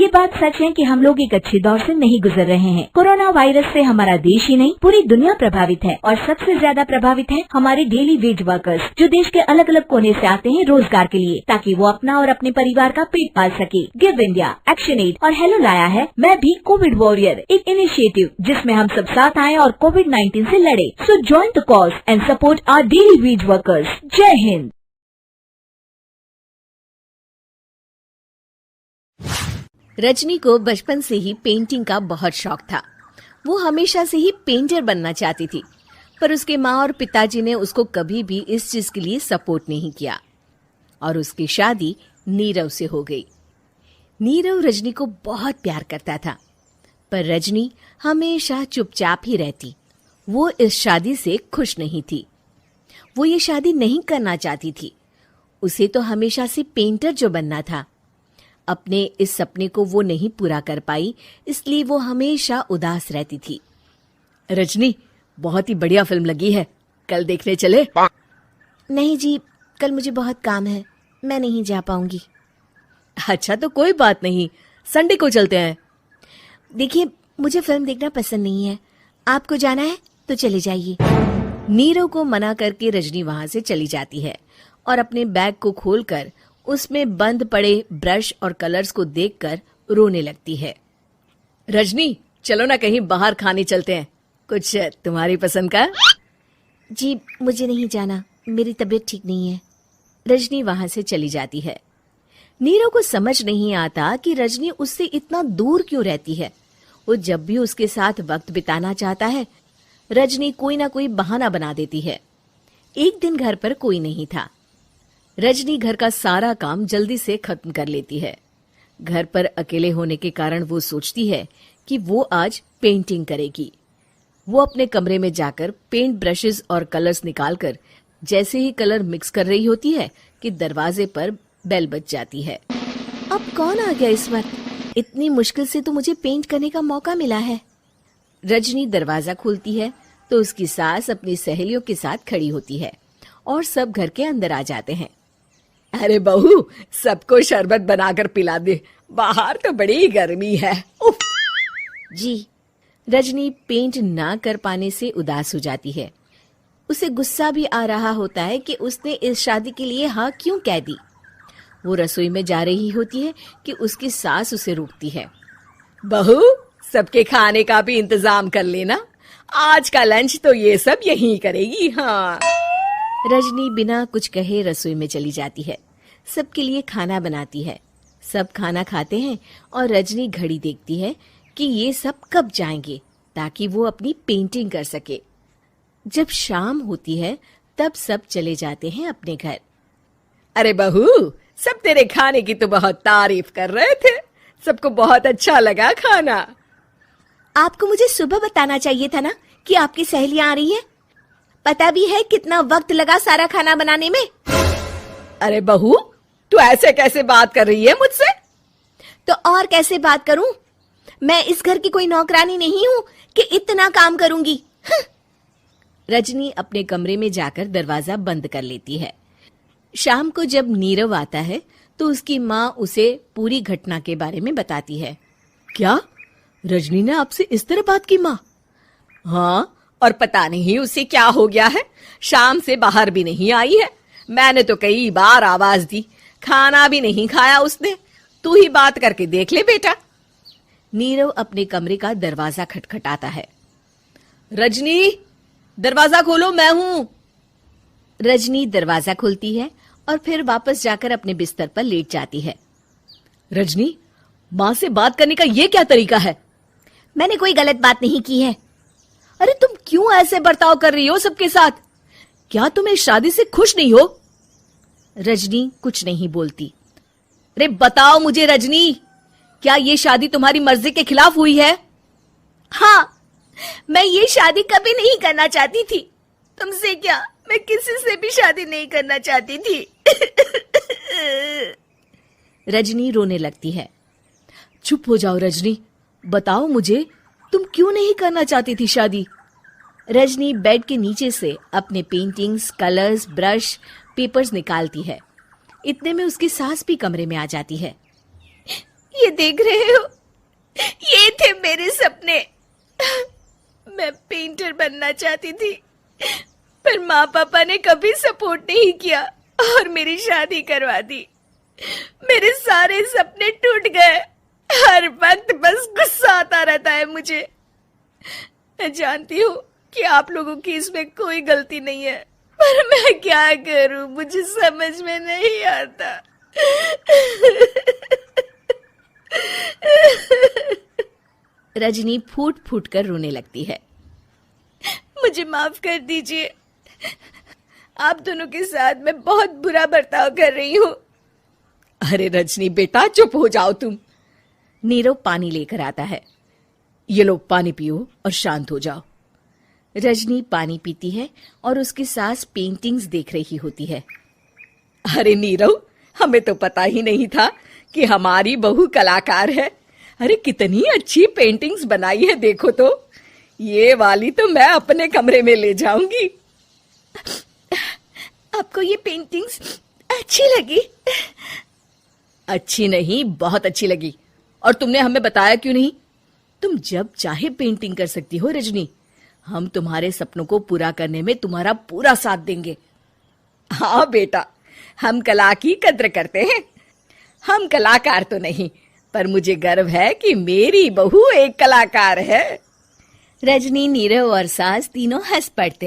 बात सच है कि हम लोग एक अच्छे दौर से नहीं गुजर रहे हैं। कोरोना वायरस से हमारा देश ही नहीं पूरी दुनिया प्रभावित है और सबसे ज्यादा प्रभावित है हमारे डेली वेज वर्कर्स, जो देश के अलग अलग कोने से आते हैं रोजगार के लिए, ताकि वो अपना और अपने परिवार का पेट पाल सके। गिव इंडिया, एक्शन एड और हेलो लाया है मैं भी कोविड वॉरियर, एक इनिशिएटिव जिसमें हम सब साथ आए और कोविड-19 से लड़े। So join the cause and support our daily wage workers. जय हिंद। रजनी को बचपन से ही पेंटिंग का बहुत शौक था। वो हमेशा से ही पेंटर बनना चाहती थी, पर उसके माँ और पिताजी ने उसको कभी भी इस चीज के लिए सपोर्ट नहीं किया और उसकी शादी नीरव से हो गई। नीरव रजनी को बहुत प्यार करता था, पर रजनी हमेशा चुपचाप ही रहती। वो इस शादी से खुश नहीं थी। वो ये शादी नहीं करना चाहती थी। उसे तो हमेशा से पेंटर जो बनना था। अपने इस सपने को वो नहीं पूरा कर पाई, इसलिए वो हमेशा उदास रहती थी। रजनी, बहुत ही बढ़िया फिल्म लगी है, कल देखने चले? नहीं जी, कल मुझे बहुत काम है, मैं नहीं जा पाऊंगी। अच्छा तो कोई बात नहीं, संडे को चलते हैं। देखिए, मुझे फिल्म देखना पसंद नहीं है। आपको जाना है तो चले जाइए। नीरव को मना करके रजनी वहां से चली जाती है और अपने बैग को खोलकर उसमें बंद पड़े ब्रश और कलर्स को देखकर रोने लगती है। रजनी, चलो ना कहीं बाहर खाने चलते हैं, कुछ तुम्हारी पसंद का। जी, मुझे नहीं जाना, मेरी तबीयत ठीक नहीं है। रजनी वहां से चली जाती है। नीरव को समझ नहीं आता कि रजनी उससे इतना दूर क्यों रहती है। वो जब भी उसके साथ वक्त बिताना चाहता है, रजनी कोई ना कोई बहाना बना देती है। एक दिन घर पर कोई नहीं था। रजनी घर का सारा काम जल्दी से खत्म कर लेती है। घर पर अकेले होने के कारण वो सोचती है कि वो आज पेंटिंग करेगी। वो अपने कमरे में जाकर पेंट ब्रशेस और कलर्स निकालकर जैसे ही कलर मिक्स कर रही होती है कि दरवाजे पर बेल बज जाती है। अब कौन आ गया इस वक्त? इतनी मुश्किल से तो मुझे पेंट करने का मौका मिला है। रजनी दरवाजा खोलती है तो उसकी सास अपनी सहेलियों के साथ खड़ी होती है और सब घर के अंदर आ जाते हैं। अरे बहू, सबको शरबत बनाकर पिला दे, बाहर तो बड़ी गर्मी है। उफ। जी। रजनी पेंट ना कर पाने से उदास हो जाती है। उसे गुस्सा भी आ रहा होता है कि उसने इस शादी के लिए हाँ क्यों कह दी। वो रसोई में जा रही होती है कि उसकी सास उसे रोकती है। बहू, सबके खाने का भी इंतजाम कर लेना, आज का लंच तो ये सब यहीं करेगी। हाँ। रजनी बिना कुछ कहे रसोई में चली जाती है। सबके लिए खाना बनाती है। सब खाना खाते हैं और रजनी घड़ी देखती है कि ये सब कब जाएंगे ताकि वो अपनी पेंटिंग कर सके। जब शाम होती है तब सब चले जाते हैं अपने घर। अरे बहू, सब तेरे खाने की तो बहुत तारीफ कर रहे थे, सबको बहुत अच्छा लगा खाना। आपको मुझे सुबह बताना चाहिए था ना कि आपकी सहेलियां आ रही हैं। पता भी है कितना वक्त लगा सारा खाना बनाने में। अरे बहू, तू ऐसे कैसे बात कर रही है मुझसे? तो और कैसे बात करूं? मैं इस घर की कोई नौकरानी नहीं हूं कि इतना काम करूंगी। रजनी अपने कमरे में जाकर दरवाजा बंद कर लेती है। शाम को जब नीरव आता है तो उसकी माँ उसे पूरी घटना के बारे में बताती है। क्या रजनी ने आपसे इस तरह बात की माँ? हाँ, और पता नहीं उसे क्या हो गया है, शाम से बाहर भी नहीं आई है। मैंने तो कई बार आवाज दी, खाना भी नहीं खाया उसने। तू ही बात करके देख ले बेटा। नीरव अपने कमरे का दरवाजा खटखटाता है। रजनी, दरवाजा खोलो, मैं हूं। रजनी दरवाजा खोलती है और फिर वापस जाकर अपने बिस्तर पर लेट जाती है। रजनी, माँ से बात करने का ये क्या तरीका है? मैंने कोई गलत बात नहीं की है। अरे तुम क्यों ऐसे बर्ताव कर रही हो सबके साथ? क्या तुम इस शादी से खुश नहीं हो? रजनी कुछ नहीं बोलती। अरे बताओ मुझे रजनी, क्या ये शादी तुम्हारी मर्जी के खिलाफ हुई है? हाँ, मैं ये शादी कभी नहीं करना चाहती थी। तुमसे क्या, मैं किसी से भी शादी नहीं करना चाहती थी। रजनी रोने लगती है। चुप हो जाओ रजनी, बताओ मुझे, तुम क्यों नहीं करना चाहती थी शादी? रजनी बेड के नीचे से अपने पेंटिंग्स, कलर्स, ब्रश, पेपर्स निकालती है। इतने में उसकी सास भी कमरे में आ जाती है। ये देख रहे हो, ये थे मेरे सपने। मैं पेंटर बनना चाहती थी, पर माँ पापा ने कभी सपोर्ट नहीं किया और मेरी शादी करवा दी। मेरे सारे सपने टूट गए। हर वक्त बस गुस्सा आता रहता है मुझे। मैं जानती हूँ कि आप लोगों की इसमें कोई गलती नहीं है, पर मैं क्या करूँ, मुझे समझ में नहीं आता। रजनी फूट फूट कर रोने लगती है। मुझे माफ कर दीजिए, आप दोनों के साथ मैं बहुत बुरा बर्ताव कर रही हूँ। अरे रजनी बेटा, चुप हो जाओ तुम। नीरव पानी लेकर आता है। ये लो पानी पियो और शांत हो जाओ। रजनी पानी पीती है और उसकी सास पेंटिंग्स देख रही होती है। अरे नीरव, हमें तो पता ही नहीं था कि हमारी बहू कलाकार है। अरे कितनी अच्छी पेंटिंग्स बनाई है, देखो तो। ये वाली तो मैं अपने कमरे में ले जाऊंगी। आपको ये पेंटिंग्स अच्छी लगी? अच्छी नहीं, बहुत अच्छी लगी। और तुमने हमें बताया क्यों नहीं? तुम जब चाहे पेंटिंग कर सकती हो रजनी। हम तुम्हारे सपनों को पूरा करने में तुम्हारा पूरा साथ देंगे। हाँ बेटा, हम कला की कद्र करते हैं। हम कलाकार तो नहीं, पर मुझे गर्व है कि मेरी बहू एक कलाकार है। रजनी, नीरव और सास तीनों हंस पड़ते हैं।